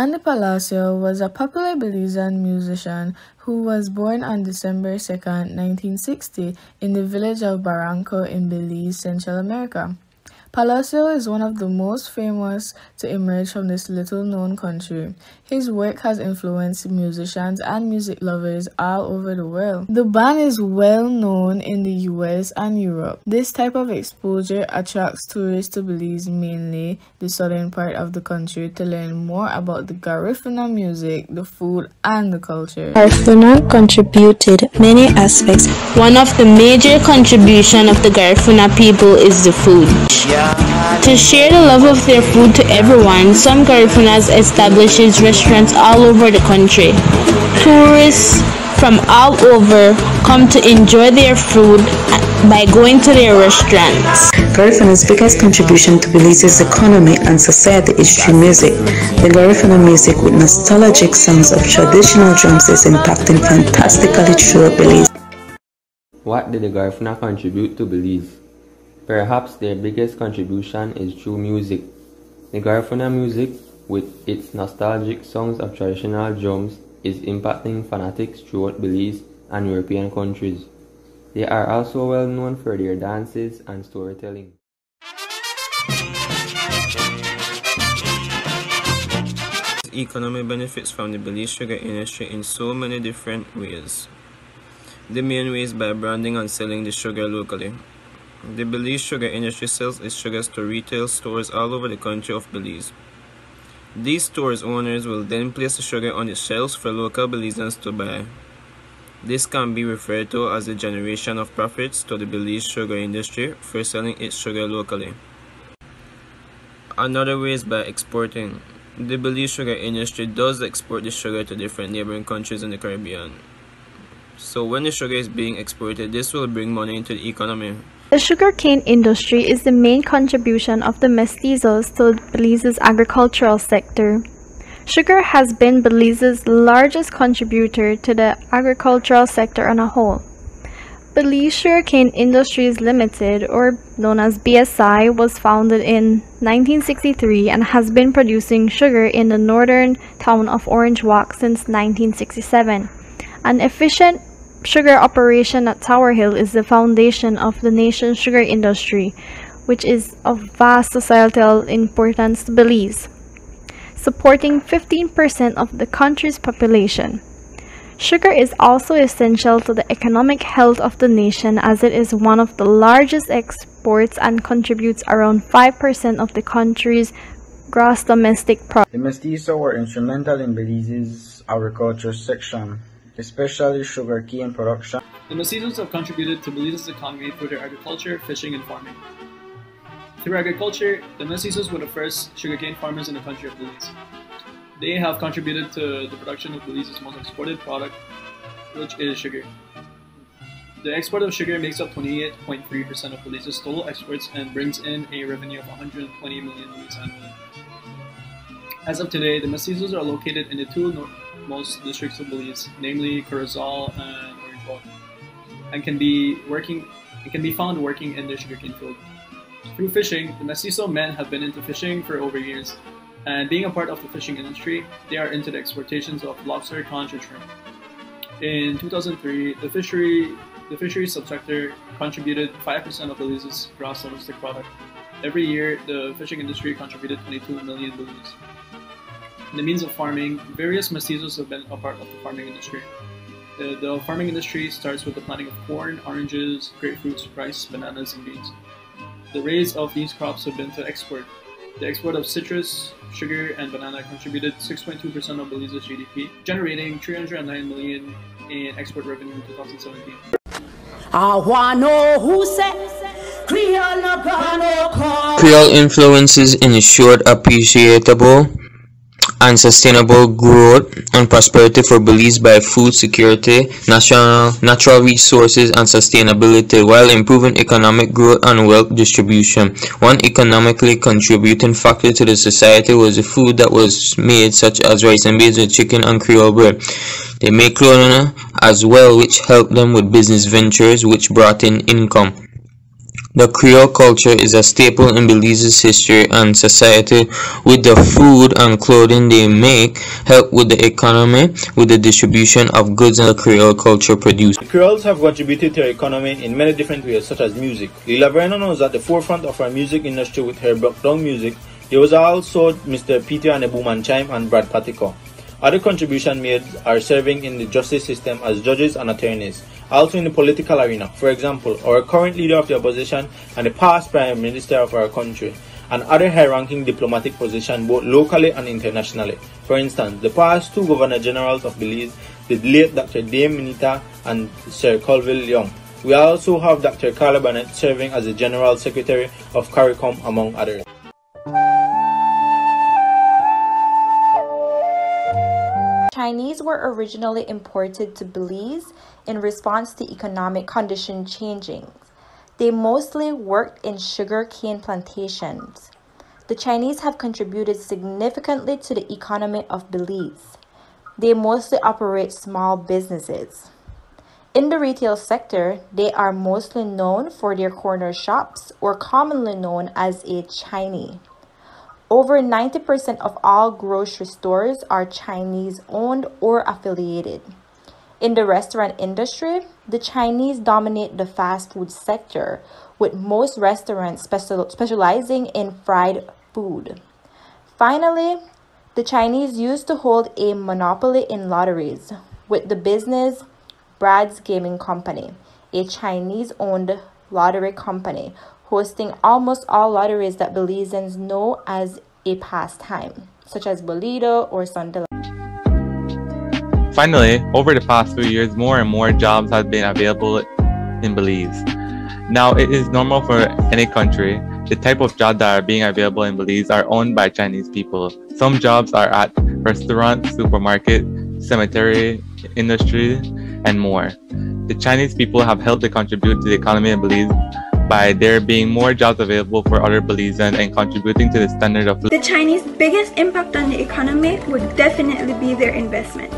Andy Palacio was a popular Belizean musician who was born on December 2nd, 1960 in the village of Barranco in Belize, Central America. Palacio is one of the most famous to emerge from this little-known country. His work has influenced musicians and music lovers all over the world. The band is well known in the US and Europe. This type of exposure attracts tourists to Belize, mainly the southern part of the country, to learn more about the Garifuna music, the food, and the culture. Garifuna contributed many aspects. One of the major contributions of the Garifuna people is the food. To share the love of their food to everyone, some Garifunas establishes restaurants all over the country. Tourists from all over come to enjoy their food by going to their restaurants. Garifuna's biggest contribution to Belize's economy and society is through music. The Garifuna music with nostalgic sounds of traditional drums is impacting fantastically throughout Belize. What did the Garifuna contribute to Belize? Perhaps their biggest contribution is through music. The Garifuna music, with its nostalgic songs of traditional drums, is impacting fanatics throughout Belize and European countries. They are also well known for their dances and storytelling. The economy benefits from the Belize sugar industry in so many different ways. The main way is by branding and selling the sugar locally. The Belize sugar industry sells its sugars to retail stores all over the country of Belize. These stores' owners will then place the sugar on the shelves for local Belizeans to buy. This can be referred to as the generation of profits to the Belize sugar industry for selling its sugar locally. Another way is by exporting. The Belize sugar industry does export the sugar to different neighboring countries in the Caribbean. So when the sugar is being exported, this will bring money into the economy. The sugarcane industry is the main contribution of the mestizos to Belize's agricultural sector. Sugar has been Belize's largest contributor to the agricultural sector on a whole. Belize Sugarcane Industries Limited, or known as BSI, was founded in 1963 and has been producing sugar in the northern town of Orange Walk since 1967. An efficient sugar operation at Tower Hill is the foundation of the nation's sugar industry, which is of vast societal importance to Belize, supporting 15% of the country's population. Sugar is also essential to the economic health of the nation, as it is one of the largest exports and contributes around 5% of the country's gross domestic product. The mestizos were instrumental in Belize's agriculture section, especially sugarcane production. The mestizos have contributed to Belize's economy through their agriculture, fishing, and farming. Through agriculture, the mestizos were the first sugarcane farmers in the country of Belize. They have contributed to the production of Belize's most exported product, which is sugar. The export of sugar makes up 28.3% of Belize's total exports and brings in a revenue of 120 million annually. As of today, the mestizos are located in the two northmost districts of Belize, namely Corozal and Orange Walk, and can be found working in the sugarcane field. Through fishing, the mestizo men have been into fishing for over years, and being a part of the fishing industry, they are into the exportations of lobster, conch, and shrimp. In 2003, the fishery subsector contributed 5% of Belize's gross domestic product. Every year, the fishing industry contributed 22 million Belize. In the means of farming, various mestizos have been a part of the farming industry. The farming industry starts with the planting of corn, oranges, grapefruits, rice, bananas, and beans. The raise of these crops have been to export. The export of citrus, sugar, and banana contributed 6.2% of Belize's GDP, generating 309 million in export revenue in 2017. Creole influences ensured appreciable and sustainable growth and prosperity for Belize by food security, natural resources, and sustainability, while improving economic growth and wealth distribution. One economically contributing factor to the society was the food that was made, such as rice and beans with chicken and Creole bread. They made clothing as well, which helped them with business ventures, which brought in income. The Creole culture is a staple in Belize's history and society, with the food and clothing they make help with the economy with the distribution of goods and the Creole culture produce. The Creoles have contributed to our economy in many different ways, such as music. Lila Brennan was at the forefront of our music industry with her Brockdown music. There was also Mr. Peter and the Boom and Chime and Brad Patico. Other contributions made are serving in the justice system as judges and attorneys, also in the political arena. For example, our current leader of the opposition and the past prime minister of our country, and other high-ranking diplomatic positions both locally and internationally. For instance, the past two Governor Generals of Belize, the late Dr. Dame Minita and Sir Colville Young. We also have Dr. Carla Burnett serving as the General Secretary of CARICOM, among others. Chinese were originally imported to Belize in response to economic condition changing. They mostly worked in sugar cane plantations. The Chinese have contributed significantly to the economy of Belize. They mostly operate small businesses. In the retail sector, they are mostly known for their corner shops, or commonly known as a Chinese. Over 90% of all grocery stores are Chinese-owned or affiliated. In the restaurant industry, the Chinese dominate the fast food sector, with most restaurants specializing in fried food. Finally, the Chinese used to hold a monopoly in lotteries, with the business Brad's Gaming Company, a Chinese-owned lottery company, hosting almost all lotteries that Belizeans know as a pastime, such as Bolido or Sondela. Finally, over the past few years, more and more jobs have been available in Belize. Now, it is normal for any country. The type of jobs that are being available in Belize are owned by Chinese people. Some jobs are at restaurants, supermarket, cemetery, industry, and more. The Chinese people have helped to contribute to the economy in Belize by there being more jobs available for other Belizeans and contributing to the standard of living. The Chinese biggest impact on the economy would definitely be their investments.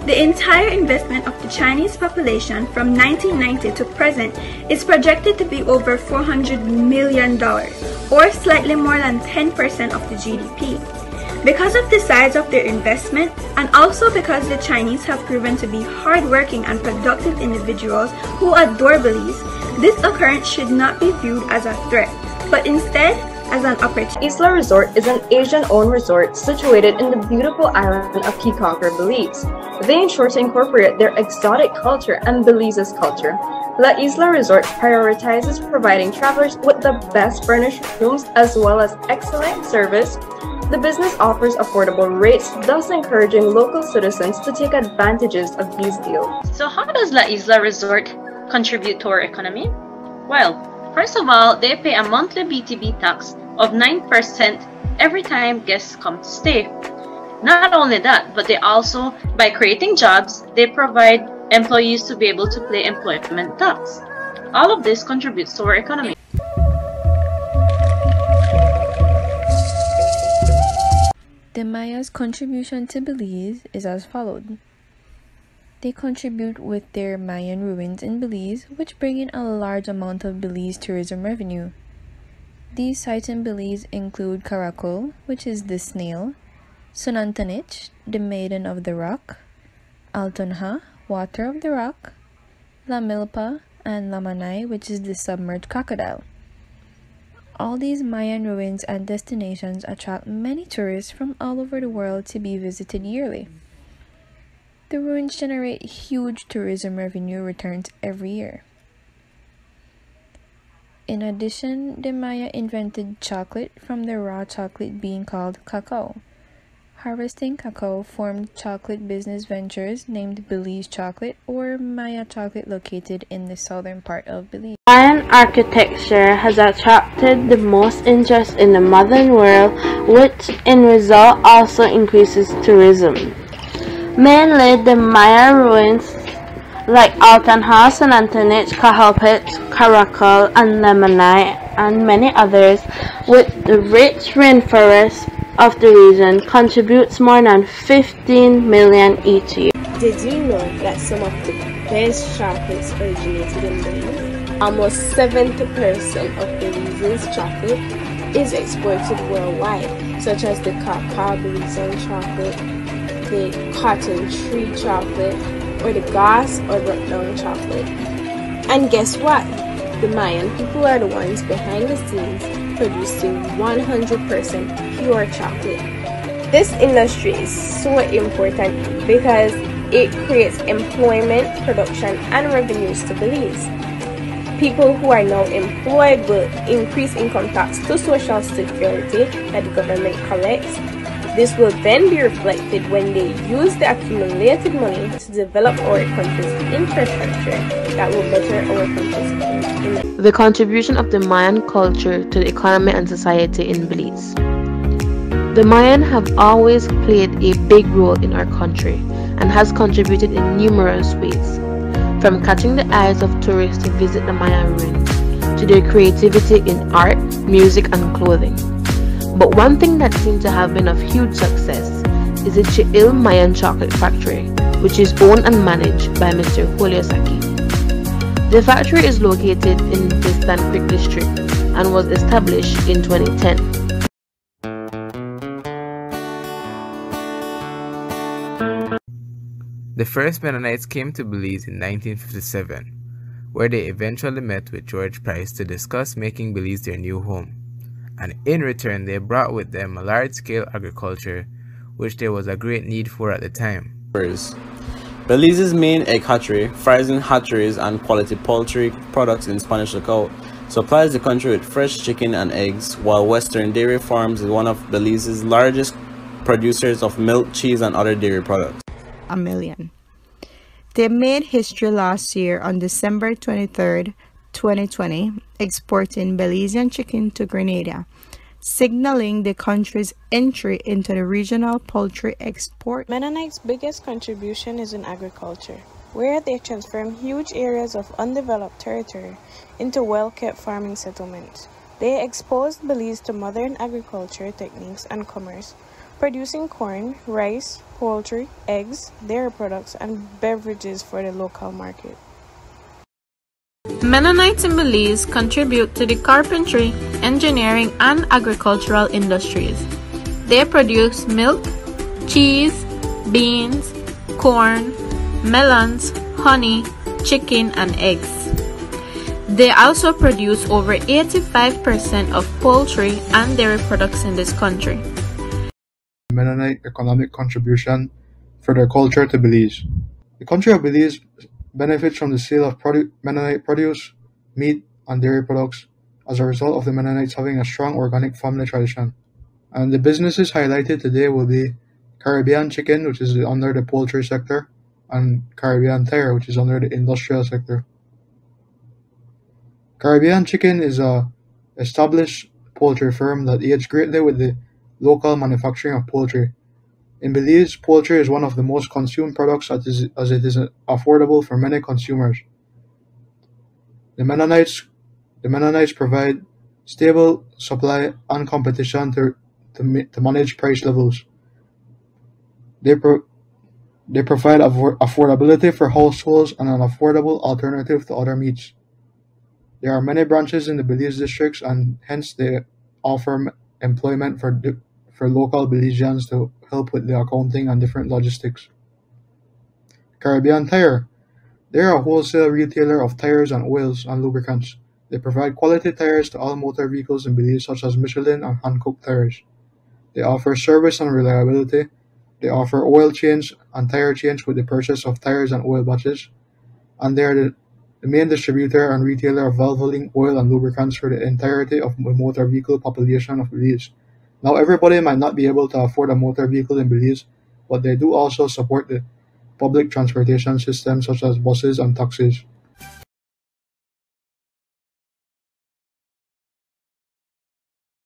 The entire investment of the Chinese population from 1990 to present is projected to be over $400 million, or slightly more than 10% of the GDP. Because of the size of their investment, and also because the Chinese have proven to be hardworking and productive individuals who adore Belize, this occurrence should not be viewed as a threat, but instead as an opportunity. Isla Resort is an Asian-owned resort situated in the beautiful island of Kikonker, Belize. They ensure to incorporate their exotic culture and Belize's culture. La Isla Resort prioritizes providing travelers with the best furnished rooms as well as excellent service. The business offers affordable rates, thus encouraging local citizens to take advantages of these deals. So how does La Isla Resort contribute to our economy? Well, first of all, they pay a monthly BTB tax of 9% every time guests come to stay. Not only that, but they also, by creating jobs, they provide employees to be able to pay employment tax. All of this contributes to our economy. The Maya's contribution to Belize is as followed. They contribute with their Mayan ruins in Belize, which bring in a large amount of Belize tourism revenue. These sites in Belize include Caracol, which is the snail, Sunantanich, the maiden of the rock, Altonha, water of the rock, La Milpa, and Lamanai, which is the submerged crocodile. All these Mayan ruins and destinations attract many tourists from all over the world to be visited yearly. The ruins generate huge tourism revenue returns every year. In addition, the Maya invented chocolate from the raw chocolate bean called cacao. Harvesting cacao formed chocolate business ventures named Belize Chocolate or Maya Chocolate, located in the southern part of Belize. Mayan architecture has attracted the most interest in the modern world, which in result also increases tourism. Mainly the Maya ruins like Altanha, Sunantanich, Cajalpet, Caracol, and Lamanai, and many others, with the rich rainforest of the region, contributes more than 15 million each year. Did you know that some of the best chocolates originated in Belize? Almost 70% of Belize's chocolate is exported worldwide, such as the cacao Belizean chocolate, the cotton tree chocolate, or the Goss or Brookdown chocolate. And guess what? The Mayan people are the ones behind the scenes producing 100% pure chocolate. This industry is so important because it creates employment, production, and revenues to Belize. People who are now employed will increase income tax to Social Security that the government collects. This will then be reflected when they use the accumulated money to develop our country's infrastructure that will better our country's image. The contribution of the Mayan culture to the economy and society in Belize. The Mayan have always played a big role in our country and has contributed in numerous ways, from catching the eyes of tourists to visit the Mayan ruins, to their creativity in art, music, and clothing. But one thing that seemed to have been of huge success is the Chi'il Mayan Chocolate Factory, which is owned and managed by Mr. Julio Saki. The factory is located in the Stan Creek district and was established in 2010. The first Mennonites came to Belize in 1957, where they eventually met with George Price to discuss making Belize their new home. And in return, they brought with them a large-scale agriculture, which there was a great need for at the time. Belize's main egg hatchery, Friesen hatcheries and quality poultry products in Spanish Lookout, supplies the country with fresh chicken and eggs, while Western Dairy Farms is one of Belize's largest producers of milk, cheese, and other dairy products. $1 million. They made history last year on December 23rd, 2020, exporting Belizean chicken to Grenada, signaling the country's entry into the regional poultry export. Mennonite's biggest contribution is in agriculture, where they transform huge areas of undeveloped territory into well-kept farming settlements. They exposed Belize to modern agriculture techniques and commerce, producing corn, rice, poultry, eggs, dairy products, and beverages for the local market. Mennonites in Belize contribute to the carpentry, engineering, and agricultural industries. They produce milk, cheese, beans, corn, melons, honey, chicken, and eggs. They also produce over 85% of poultry and dairy products in this country. Mennonite economic contribution for their culture to Belize. The country of Belize benefits from the sale of Mennonite produce, meat, and dairy products as a result of the Mennonites having a strong organic family tradition. And the businesses highlighted today will be Caribbean Chicken, which is under the poultry sector, and Caribbean Tire, which is under the industrial sector. Caribbean Chicken is a established poultry firm that aids greatly with the local manufacturing of poultry. In Belize, poultry is one of the most consumed products as it is affordable for many consumers. The Mennonites provide stable supply and competition to manage price levels. They provide affordability for households and an affordable alternative to other meats. There are many branches in the Belize districts, and hence they offer employment for local Belizeans to help with the accounting and different logistics. Caribbean Tire. They are a wholesale retailer of tires and oils and lubricants. They provide quality tires to all motor vehicles in Belize, such as Michelin and Hankook tires. They offer service and reliability. They offer oil change and tire change with the purchase of tires and oil batches. And they are the main distributor and retailer of Valvoline oil and lubricants for the entirety of the motor vehicle population of Belize. Now, everybody might not be able to afford a motor vehicle in Belize, but they do also support the public transportation system such as buses and taxis.